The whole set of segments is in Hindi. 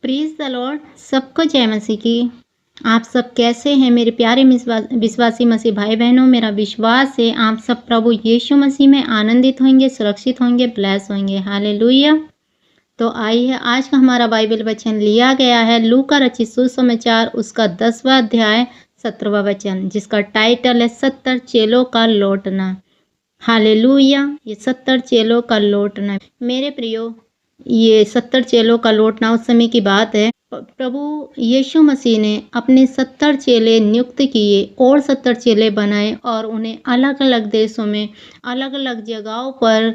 प्रीज द लॉर्ड। सबको जय मसीह की। आप सब कैसे हैं मेरे प्यारे विश्वासी मसीह भाई बहनों। मेरा विश्वास है आप सब प्रभु यीशु मसीह में आनंदित होंगे, सुरक्षित होंगे, ब्लेस होंगे। हालेलुया। तो आइए, आज का हमारा बाइबल वचन लिया गया है लूका रचित सुसमाचार उसका 10वां अध्याय 17वां वचन, जिसका टाइटल है 70 चेलों का लौटना। हालेलुया। ये 70 चेलों का लौटना। मेरे प्रियो, ये 70 चेलों का लौटना उस समय की बात है। प्रभु यीशु मसीह ने अपने 70 चेले नियुक्त किए और 70 चेले बनाए और उन्हें अलग अलग देशों में, अलग अलग जगहों पर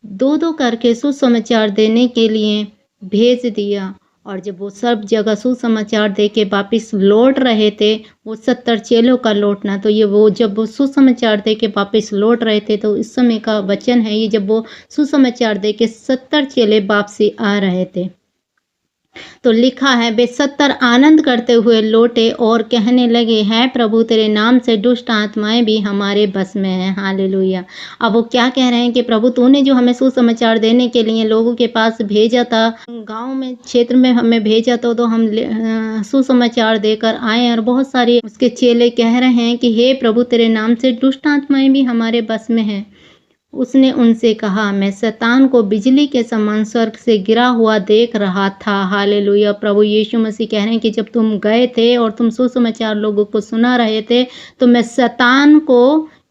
दो दो करके सुसमाचार देने के लिए भेज दिया। और जब वो सब जगह सुसमाचार दे के वापिस लौट रहे थे, वो 70 चेलों का लौटना, तो ये वो जब वो सुसमाचार दे के वापिस लौट रहे थे, तो इस समय का वचन है ये, जब वो सुसमाचार दे के 70 चेले वापसी आ रहे थे, तो लिखा है वे 70 आनंद करते हुए लौटे और कहने लगे, है प्रभु तेरे नाम से दुष्ट आत्माएं भी हमारे बस में हैं। हालेलुया। अब वो क्या कह रहे हैं कि प्रभु तूने जो हमें सुसमाचार देने के लिए लोगों के पास भेजा था, गांव में, क्षेत्र में हमें भेजा था, तो हम सुसमाचार देकर आए। और बहुत सारे उसके चेले कह रहे हैं कि हे प्रभु तेरे नाम से दुष्ट आत्माएं भी हमारे बस में हैं। उसने उनसे कहा, मैं शैतान को बिजली के समान स्वर्ग से गिरा हुआ देख रहा था। हालेलुया। प्रभु यीशु मसीह कह रहे हैं कि जब तुम गए थे और तुम सुसमाचार लोगों को सुना रहे थे, तो मैं शैतान को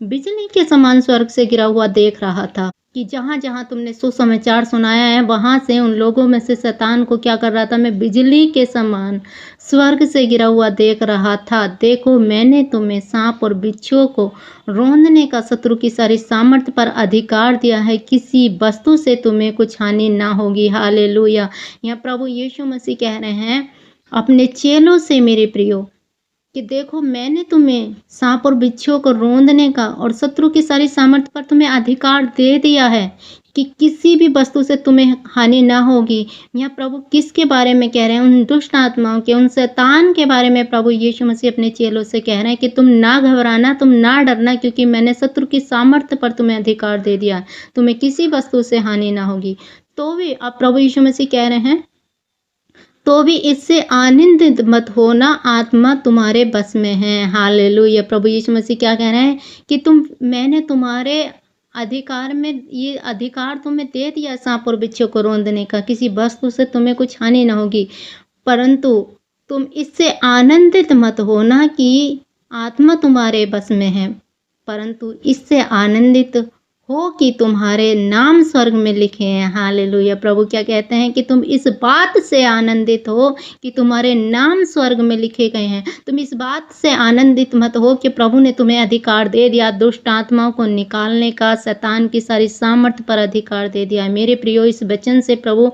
बिजली के समान स्वर्ग से गिरा हुआ देख रहा था, कि जहाँ जहाँ तुमने सुसमाचार सुनाया है, वहाँ से उन लोगों में से शैतान को क्या कर रहा था, मैं बिजली के समान स्वर्ग से गिरा हुआ देख रहा था। देखो, मैंने तुम्हें सांप और बिच्छुओं को रौंदने का, शत्रु की सारी सामर्थ्य पर अधिकार दिया है, किसी वस्तु से तुम्हें कुछ हानि ना होगी। हालेलुया। यहाँ प्रभु यीशु मसीह कह रहे हैं अपने चेलों से, मेरे प्रियो, कि देखो, मैंने तुम्हें सांप और बिच्छुओं को रौंदने का और शत्रु की सारी सामर्थ्य पर तुम्हें अधिकार दे दिया है कि किसी भी वस्तु से तुम्हें हानि ना होगी। यहाँ प्रभु किसके बारे में कह रहे हैं? उन दुष्ट आत्माओं के, उन शैतान के बारे में प्रभु यीशु मसीह अपने चेलों से कह रहे हैं कि तुम ना घबराना, तुम ना डरना, क्योंकि मैंने शत्रु की सामर्थ्य पर तुम्हें अधिकार दे दिया, तुम्हें किसी वस्तु से हानि ना होगी। तो भी अब प्रभु यीशु मसीह कह रहे हैं, तो भी इससे आनंदित मत होना, आत्मा तुम्हारे बस में है। हालेलुया। प्रभु यीशु मसीह क्या कह रहे हैं कि मैंने तुम्हारे अधिकार में, ये अधिकार तुम्हें दे दिया सांप और बिच्छू को रौंदने का, किसी वस्तु से तुम्हें कुछ हानि ना होगी, परंतु तुम इससे आनंदित मत होना कि आत्मा तुम्हारे बस में है, परंतु इससे आनंदित हो कि तुम्हारे नाम स्वर्ग में लिखे हैं। हालेलुया। प्रभु क्या कहते हैं कि तुम इस बात से आनंदित हो कि तुम्हारे नाम स्वर्ग में लिखे गए हैं। तुम इस बात से आनंदित मत हो कि प्रभु ने तुम्हें अधिकार दे दिया दुष्ट आत्माओं को निकालने का, शैतान की सारी सामर्थ्य पर अधिकार दे दिया। मेरे प्रियो, इस वचन से प्रभु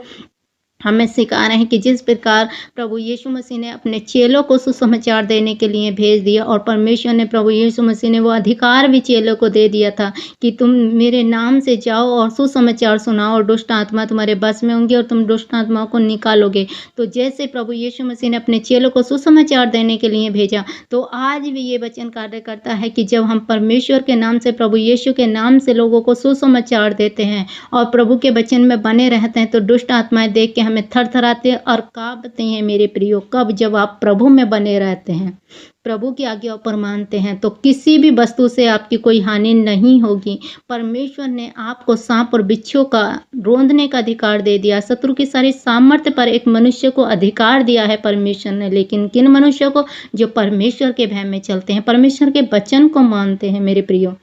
हमें सिखा रहे हैं कि जिस प्रकार प्रभु यीशु मसीह ने अपने चेलों को सुसमाचार देने के लिए भेज दिया, और परमेश्वर ने, प्रभु यीशु मसीह ने वो अधिकार भी चेलों को दे दिया था कि तुम मेरे नाम से जाओ और सुसमाचार सुनाओ, और दुष्ट आत्मा तुम्हारे बस में होंगी और तुम दुष्ट आत्माओं को निकालोगे। तो जैसे प्रभु यीशु मसीह ने अपने चेलों को सुसमाचार देने के लिए भेजा, तो आज भी ये वचन कार्य करता है कि जब हम परमेश्वर के नाम से, प्रभु यीशु के नाम से लोगों को सुसमाचार देते हैं और प्रभु के वचन में बने रहते हैं, तो दुष्ट आत्माएं देख के हमें थरथराते और कांपते हैं। मेरे प्रियो, कब? जब आप प्रभु में बने रहते हैं, प्रभु की आज्ञा पर मानते हैं, तो किसी भी वस्तु से आपकी कोई हानि नहीं होगी। परमेश्वर ने आपको सांप और बिच्छू का रौंदने का अधिकार दे दिया, शत्रु की सारी सामर्थ्य पर एक मनुष्य को अधिकार दिया है परमेश्वर ने। लेकिन किन मनुष्यों को? जो परमेश्वर के भय में चलते हैं, परमेश्वर के वचन को मानते हैं। मेरे प्रियो,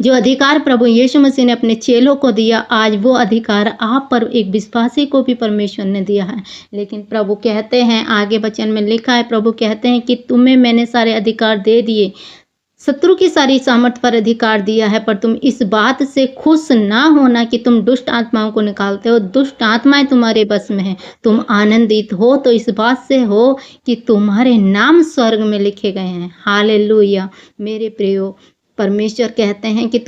जो अधिकार प्रभु यीशु मसीह ने अपने चेलों को दिया, आज वो अधिकार आप पर, एक विश्वासी को भी परमेश्वर ने दिया है। लेकिन प्रभु कहते हैं, आगे वचन में लिखा है, प्रभु कहते हैं कि तुम्हें मैंने सारे अधिकार दे दिए, शत्रु की सारी सामर्थ्य पर अधिकार दिया है, पर तुम इस बात से खुश ना होना कि तुम दुष्ट आत्माओं को निकालते हो, दुष्ट आत्माएं तुम्हारे बस में हैं। तुम आनंदित हो तो इस बात से हो कि तुम्हारे नाम स्वर्ग में लिखे गए हैं। हालेलुया। मेरे प्रियो, परमेश्वर कहते हैं कि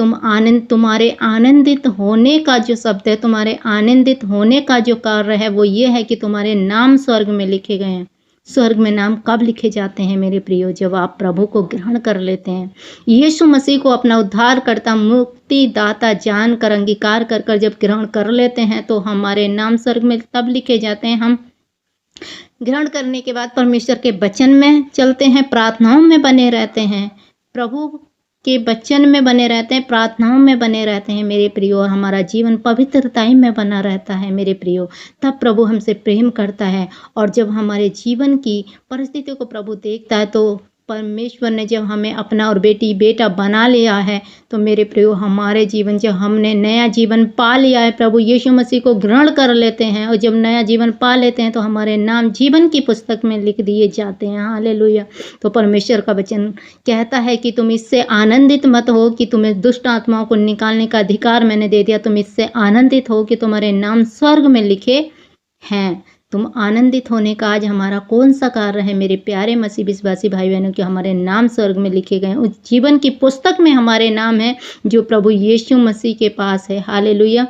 तुम्हारे आनंदित होने का जो शब्द है, तुम्हारे आनंदित होने का जो कार्य है, वो ये है कि तुम्हारे नाम स्वर्ग में लिखे गए हैं। स्वर्ग में नाम कब लिखे जाते हैं मेरे प्रियो? जब आप प्रभु को ग्रहण कर लेते हैं, यीशु मसीह को अपना उद्धारकर्ता, मुक्ति दाता जानकर, अंगीकार कर जब ग्रहण कर लेते हैं, तो हमारे नाम स्वर्ग में तब लिखे जाते हैं। हम ग्रहण करने के बाद परमेश्वर के वचन में चलते हैं, प्रार्थनाओं में बने रहते हैं, प्रभु के वचन में बने रहते हैं, प्रार्थनाओं में बने रहते हैं मेरे प्रियो, और हमारा जीवन पवित्रताई में बना रहता है मेरे प्रियो, तब प्रभु हमसे प्रेम करता है। और जब हमारे जीवन की परिस्थितियों को प्रभु देखता है, तो परमेश्वर ने जब हमें अपना और बेटी बेटा बना लिया है, तो मेरे प्रियो हमारे जीवन, जब हमने नया जीवन पा लिया है, प्रभु यीशु मसीह को ग्रहण कर लेते हैं, और जब नया जीवन पा लेते हैं तो हमारे नाम जीवन की पुस्तक में लिख दिए जाते हैं। हालेलुया। तो परमेश्वर का वचन कहता है कि तुम इससे आनंदित मत हो कि तुम्हें दुष्ट आत्माओं को निकालने का अधिकार मैंने दे दिया, तुम इससे आनंदित हो कि तुम्हारे नाम स्वर्ग में लिखे हैं। तुम आनंदित होने का आज हमारा कौन सा कार्य है मेरे प्यारे मसीह विश्वासी भाई बहनों, कि हमारे नाम स्वर्ग में लिखे गए, उस जीवन की पुस्तक में हमारे नाम है जो प्रभु यीशु मसीह के पास है। हालेलुया।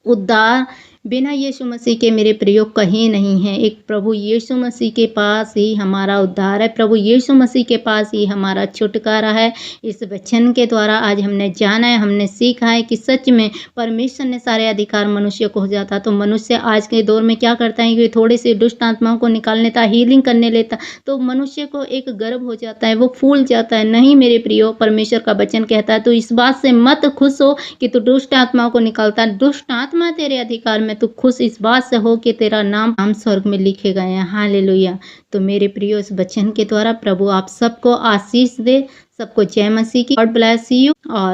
उद्धार बिना यीशु मसीह के मेरे प्रयोग कहीं नहीं है। एक प्रभु यीशु मसीह के पास ही हमारा उद्धार है, प्रभु यीशु मसीह के पास ही हमारा छुटकारा है। इस वचन के द्वारा आज हमने जाना है, हमने सीखा है कि सच में परमेश्वर ने सारे अधिकार मनुष्य को हो जाता, तो मनुष्य आज के दौर में क्या करता है कि थोड़ी सी दुष्ट आत्माओं को निकाल लेता, हीलिंग करने लेता, तो मनुष्य को एक गर्व हो जाता है, वो फूल जाता है। नहीं मेरे प्रियो, परमेश्वर का वचन कहता है तो इस बात से मत खुश हो कि तू दुष्ट आत्माओं को निकालता है, दुष्ट आत्मा तेरे अधिकार में, तू खुश इस बात से हो कि तेरा नाम स्वर्ग में लिखे गए हैं। हालेलुया। तो मेरे प्रियो, इस वचन के द्वारा प्रभु आप सबको आशीष दे, सबको जय मसीह की। God bless you all.